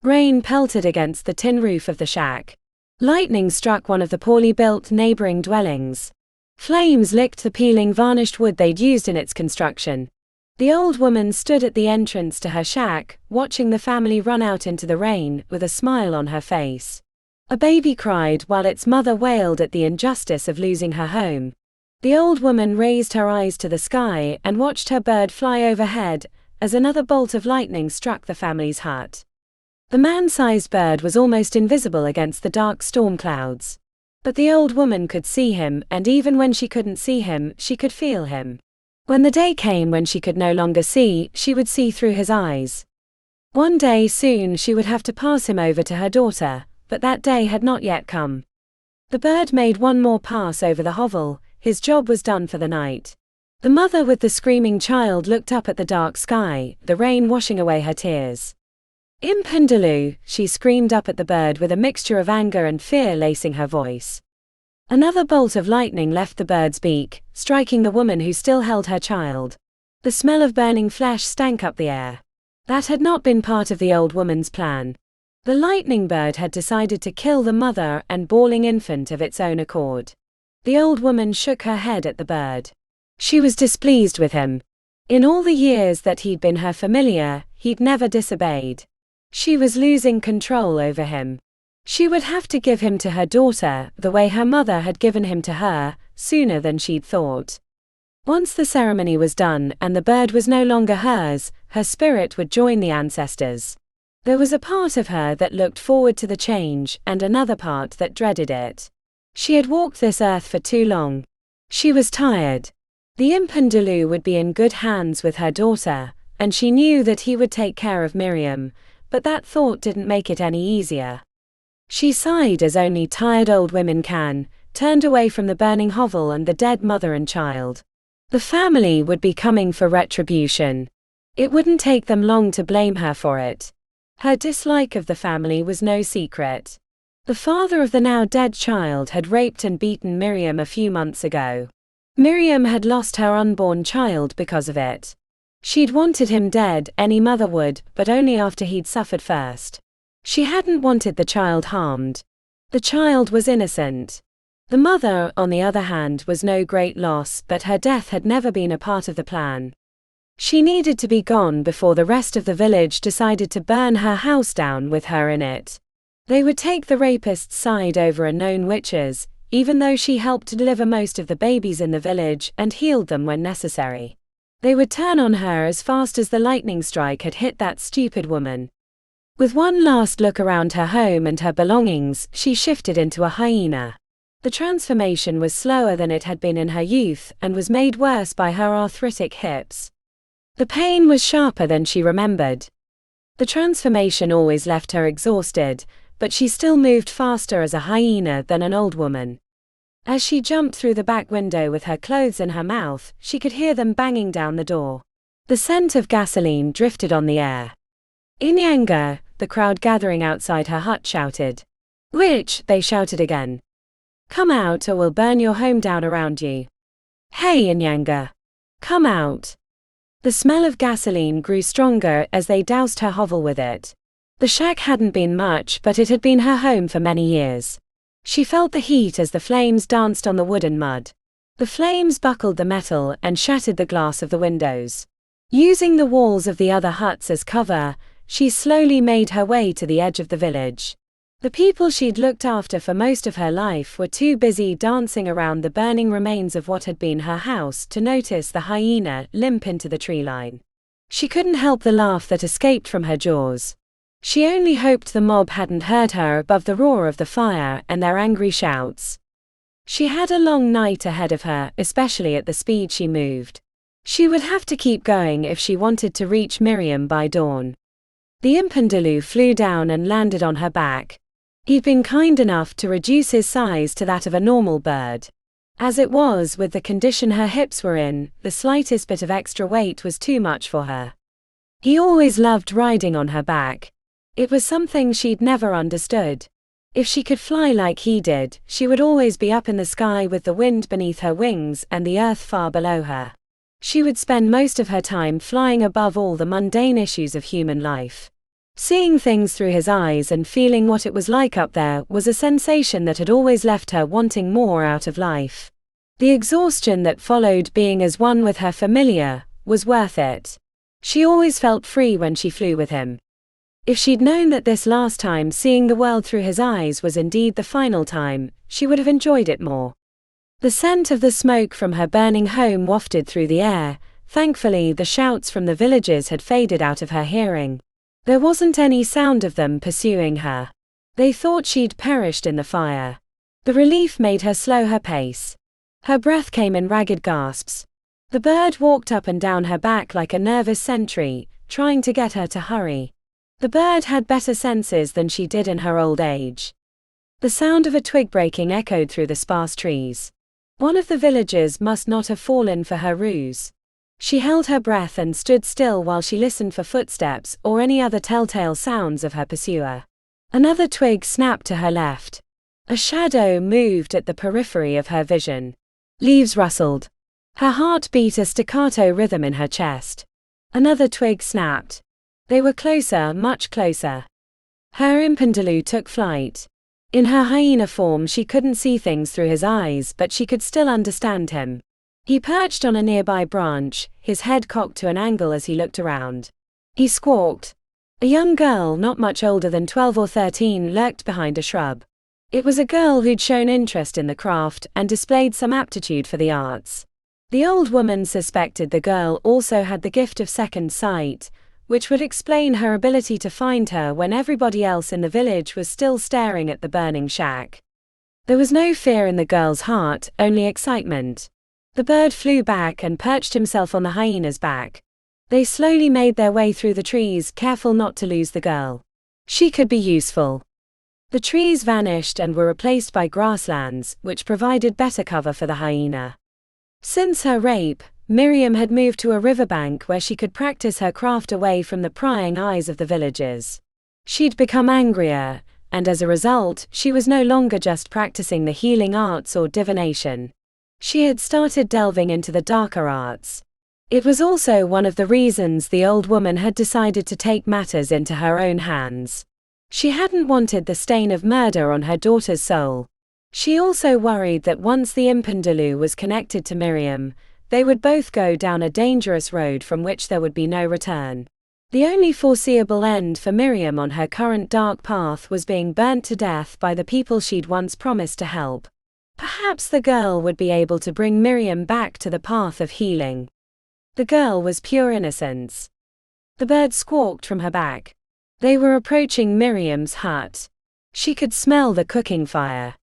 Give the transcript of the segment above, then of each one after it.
Rain pelted against the tin roof of the shack. Lightning struck one of the poorly built neighboring dwellings. Flames licked the peeling varnished wood they'd used in its construction. The old woman stood at the entrance to her shack, watching the family run out into the rain, with a smile on her face. A baby cried while its mother wailed at the injustice of losing her home. The old woman raised her eyes to the sky and watched her bird fly overhead, as another bolt of lightning struck the family's hut. The man-sized bird was almost invisible against the dark storm clouds. But the old woman could see him, and even when she couldn't see him, she could feel him. When the day came when she could no longer see, she would see through his eyes. One day soon she would have to pass him over to her daughter, but that day had not yet come. The bird made one more pass over the hovel. His job was done for the night. The mother with the screaming child looked up at the dark sky, the rain washing away her tears. "Impundulu," she screamed up at the bird with a mixture of anger and fear lacing her voice. Another bolt of lightning left the bird's beak, striking the woman who still held her child. The smell of burning flesh stank up the air. That had not been part of the old woman's plan. The lightning bird had decided to kill the mother and bawling infant of its own accord. The old woman shook her head at the bird. She was displeased with him. In all the years that he'd been her familiar, he'd never disobeyed. She was losing control over him. She would have to give him to her daughter, the way her mother had given him to her, sooner than she'd thought. Once the ceremony was done and the bird was no longer hers, her spirit would join the ancestors. There was a part of her that looked forward to the change, and another part that dreaded it. She had walked this earth for too long. She was tired. The Impundulu would be in good hands with her daughter, and she knew that he would take care of Miriam, but that thought didn't make it any easier. She sighed as only tired old women can, turned away from the burning hovel and the dead mother and child. The family would be coming for retribution. It wouldn't take them long to blame her for it. Her dislike of the family was no secret. The father of the now dead child had raped and beaten Miriam a few months ago. Miriam had lost her unborn child because of it. She'd wanted him dead, any mother would, but only after he'd suffered first. She hadn't wanted the child harmed. The child was innocent. The mother, on the other hand, was no great loss, but her death had never been a part of the plan. She needed to be gone before the rest of the village decided to burn her house down with her in it. They would take the rapist's side over known witches, even though she helped deliver most of the babies in the village and healed them when necessary. They would turn on her as fast as the lightning strike had hit that stupid woman. With one last look around her home and her belongings, she shifted into a hyena. The transformation was slower than it had been in her youth and was made worse by her arthritic hips. The pain was sharper than she remembered. The transformation always left her exhausted, but she still moved faster as a hyena than an old woman. As she jumped through the back window with her clothes in her mouth, she could hear them banging down the door. The scent of gasoline drifted on the air. "Inyanga," the crowd gathering outside her hut shouted. "Witch," they shouted again. "Come out or we'll burn your home down around you." "Hey Inyanga. Come out." The smell of gasoline grew stronger as they doused her hovel with it. The shack hadn't been much, but it had been her home for many years. She felt the heat as the flames danced on the wood and mud. The flames buckled the metal and shattered the glass of the windows. Using the walls of the other huts as cover, she slowly made her way to the edge of the village. The people she'd looked after for most of her life were too busy dancing around the burning remains of what had been her house to notice the hyena limp into the tree line. She couldn't help the laugh that escaped from her jaws. She only hoped the mob hadn't heard her above the roar of the fire and their angry shouts. She had a long night ahead of her, especially at the speed she moved. She would have to keep going if she wanted to reach Miriam by dawn. The Impundulu flew down and landed on her back. He'd been kind enough to reduce his size to that of a normal bird. As it was, with the condition her hips were in, the slightest bit of extra weight was too much for her. He always loved riding on her back. It was something she'd never understood. If she could fly like he did, she would always be up in the sky with the wind beneath her wings and the earth far below her. She would spend most of her time flying above all the mundane issues of human life. Seeing things through his eyes and feeling what it was like up there was a sensation that had always left her wanting more out of life. The exhaustion that followed being as one with her familiar was worth it. She always felt free when she flew with him. If she'd known that this last time seeing the world through his eyes was indeed the final time, she would have enjoyed it more. The scent of the smoke from her burning home wafted through the air. Thankfully, the shouts from the villagers had faded out of her hearing. There wasn't any sound of them pursuing her. They thought she'd perished in the fire. The relief made her slow her pace. Her breath came in ragged gasps. The bird walked up and down her back like a nervous sentry, trying to get her to hurry. The bird had better senses than she did in her old age. The sound of a twig breaking echoed through the sparse trees. One of the villagers must not have fallen for her ruse. She held her breath and stood still while she listened for footsteps or any other telltale sounds of her pursuer. Another twig snapped to her left. A shadow moved at the periphery of her vision. Leaves rustled. Her heart beat a staccato rhythm in her chest. Another twig snapped. They were closer, much closer. Her Impundulu took flight. In her hyena form she couldn't see things through his eyes, but she could still understand him. He perched on a nearby branch, his head cocked to an angle as he looked around. He squawked. A young girl not much older than 12 or 13 lurked behind a shrub. It was a girl who'd shown interest in the craft and displayed some aptitude for the arts. The old woman suspected the girl also had the gift of second sight, which would explain her ability to find her when everybody else in the village was still staring at the burning shack. There was no fear in the girl's heart, only excitement. The bird flew back and perched himself on the hyena's back. They slowly made their way through the trees, careful not to lose the girl. She could be useful. The trees vanished and were replaced by grasslands, which provided better cover for the hyena. Since her rape, Miriam had moved to a riverbank where she could practice her craft away from the prying eyes of the villagers. She'd become angrier, and as a result, she was no longer just practicing the healing arts or divination. She had started delving into the darker arts. It was also one of the reasons the old woman had decided to take matters into her own hands. She hadn't wanted the stain of murder on her daughter's soul. She also worried that once the Impundulu was connected to Miriam, they would both go down a dangerous road from which there would be no return. The only foreseeable end for Miriam on her current dark path was being burnt to death by the people she'd once promised to help. Perhaps the girl would be able to bring Miriam back to the path of healing. The girl was pure innocence. The bird squawked from her back. They were approaching Miriam's hut. She could smell the cooking fire.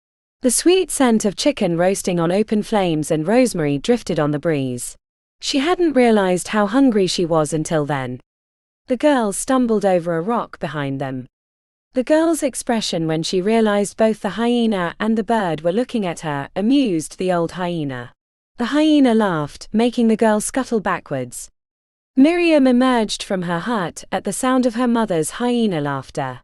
The sweet scent of chicken roasting on open flames and rosemary drifted on the breeze. She hadn't realized how hungry she was until then. The girl stumbled over a rock behind them. The girl's expression when she realized both the hyena and the bird were looking at her amused the old hyena. The hyena laughed, making the girl scuttle backwards. Miriam emerged from her hut at the sound of her mother's hyena laughter.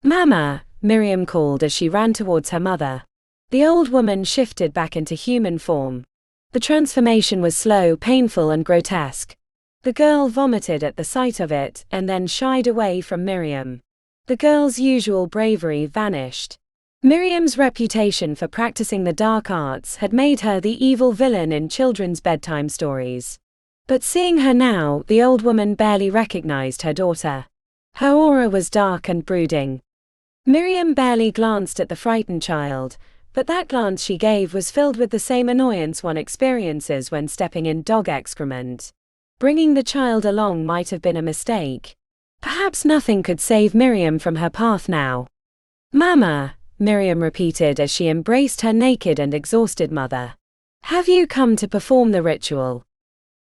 "Mama," Miriam called as she ran towards her mother. The old woman shifted back into human form. The transformation was slow, painful, and grotesque. The girl vomited at the sight of it and then shied away from Miriam. The girl's usual bravery vanished. Miriam's reputation for practicing the dark arts had made her the evil villain in children's bedtime stories. But seeing her now, the old woman barely recognized her daughter. Her aura was dark and brooding. Miriam barely glanced at the frightened child, but that glance she gave was filled with the same annoyance one experiences when stepping in dog excrement. Bringing the child along might have been a mistake. Perhaps nothing could save Miriam from her path now. "Mama," Miriam repeated as she embraced her naked and exhausted mother. "Have you come to perform the ritual?"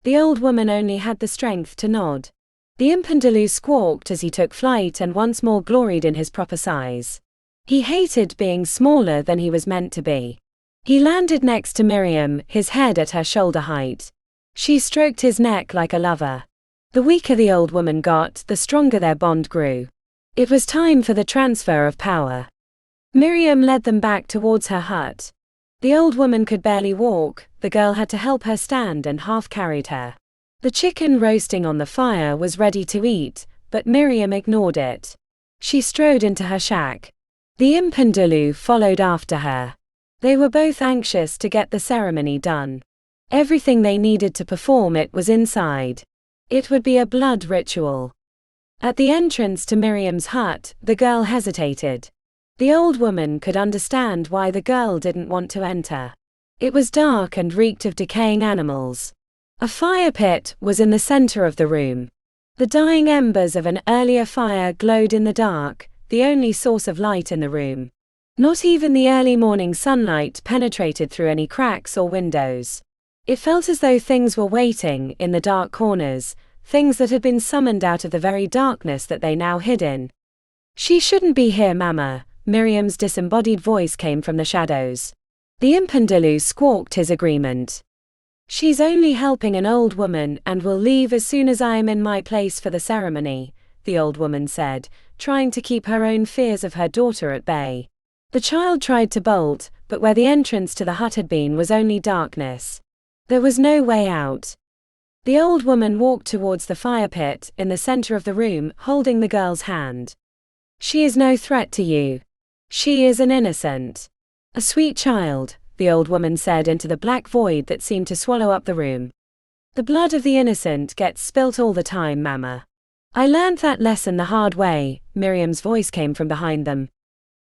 The old woman only had the strength to nod. The Impundulu squawked as he took flight and once more gloried in his proper size. He hated being smaller than he was meant to be. He landed next to Miriam, his head at her shoulder height. She stroked his neck like a lover. The weaker the old woman got, the stronger their bond grew. It was time for the transfer of power. Miriam led them back towards her hut. The old woman could barely walk, the girl had to help her stand and half carried her. The chicken roasting on the fire was ready to eat, but Miriam ignored it. She strode into her shack. The Impundulu followed after her. They were both anxious to get the ceremony done. Everything they needed to perform it was inside. It would be a blood ritual. At the entrance to Miriam's hut, the girl hesitated. The old woman could understand why the girl didn't want to enter. It was dark and reeked of decaying animals. A fire pit was in the center of the room. The dying embers of an earlier fire glowed in the dark, the only source of light in the room. Not even the early morning sunlight penetrated through any cracks or windows. It felt as though things were waiting in the dark corners, things that had been summoned out of the very darkness that they now hid in. "She shouldn't be here, Mama," Miriam's disembodied voice came from the shadows. The Impundulu squawked his agreement. "She's only helping an old woman and will leave as soon as I am in my place for the ceremony," the old woman said, trying to keep her own fears of her daughter at bay. The child tried to bolt, but where the entrance to the hut had been was only darkness. There was no way out. The old woman walked towards the fire pit in the center of the room, holding the girl's hand. "She is no threat to you. She is an innocent. A sweet child," the old woman said into the black void that seemed to swallow up the room. "The blood of the innocent gets spilt all the time, Mama. I learned that lesson the hard way," Miriam's voice came from behind them.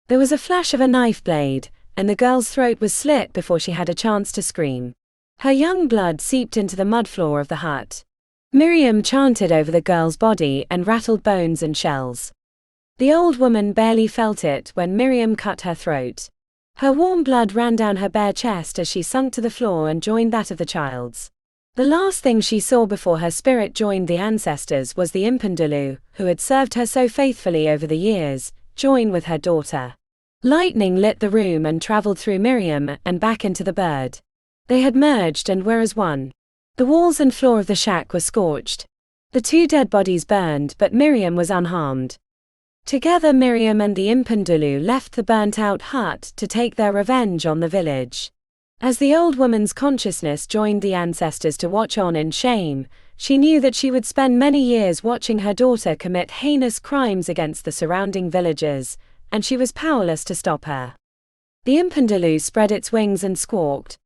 There was a flash of a knife blade, and the girl's throat was slit before she had a chance to scream. Her young blood seeped into the mud floor of the hut. Miriam chanted over the girl's body and rattled bones and shells. The old woman barely felt it when Miriam cut her throat. Her warm blood ran down her bare chest as she sunk to the floor and joined that of the child's. The last thing she saw before her spirit joined the ancestors was the Impundulu, who had served her so faithfully over the years, join with her daughter. Lightning lit the room and traveled through Miriam and back into the bird. They had merged and were as one. The walls and floor of the shack were scorched. The two dead bodies burned, but Miriam was unharmed. Together Miriam and the Impundulu left the burnt-out hut to take their revenge on the village. As the old woman's consciousness joined the ancestors to watch on in shame, she knew that she would spend many years watching her daughter commit heinous crimes against the surrounding villagers, and she was powerless to stop her. The Impundulu spread its wings and squawked.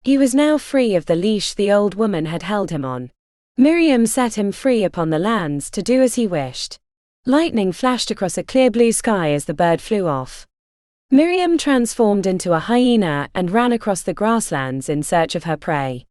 He was now free of the leash the old woman had held him on. Miriam set him free upon the lands to do as he wished. Lightning flashed across a clear blue sky as the bird flew off. Miriam transformed into a hyena and ran across the grasslands in search of her prey.